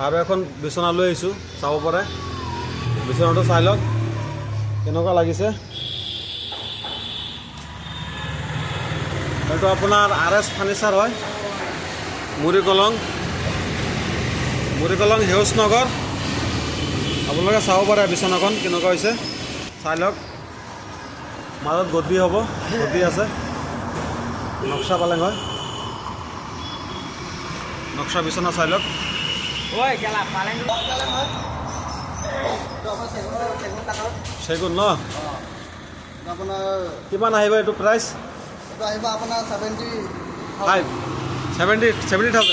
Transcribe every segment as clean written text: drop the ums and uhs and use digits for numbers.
আৰু এখন বিচনা লৈ আহিছোঁ চাব পাৰে বিচনাটো চাই লওক কেনেকুৱা লাগিছে এইটো আপোনাৰ RS ফাৰ্নিচাৰ হয় মুৰিকলং সেউজ নগৰ আপোনালোকে চাব পাৰে বিচনাখন কেনেকুৱা হৈছে চাই লওক মাজত গদি হ'ব গদি আছে নক্সা পালেং হয় নক্সা বিচনা চাই লওক চেগুন ন কিমান আহিব এইটো প্ৰাইচ আপোনাৰ 70,000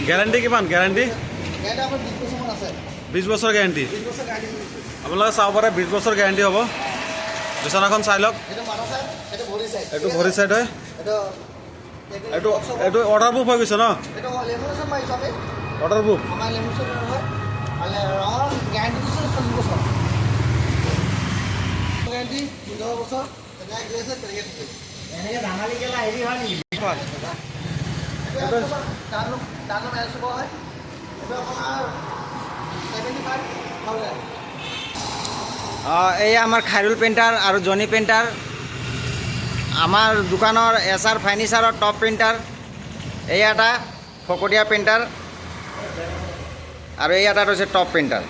গেৰাণ্টি কিমান গেৰাণ্টি 20 বছৰ গেৰাণ্টি আপোনালোকে চাব পাৰে 20 বছৰ গেৰাণ্টি হ'ব বিচনাখন চাই লওক এইটো ভৰি চাইড হয় এইটো অৰ্ডাৰ বুক হৈ গৈছে ন অৰ্ডাৰ বুক এই আমাৰ খাইৰুল পেইণ্টাৰ আৰু জনি পেইণ্টাৰ আমাৰ দোকানৰ SR ফাৰ্নিচাৰৰ টপ প্ৰিণ্টাৰ এই এটা ফকটীয়া প্ৰিণ্টাৰ আৰু এই এটা হৈছে টপ প্ৰিণ্টাৰ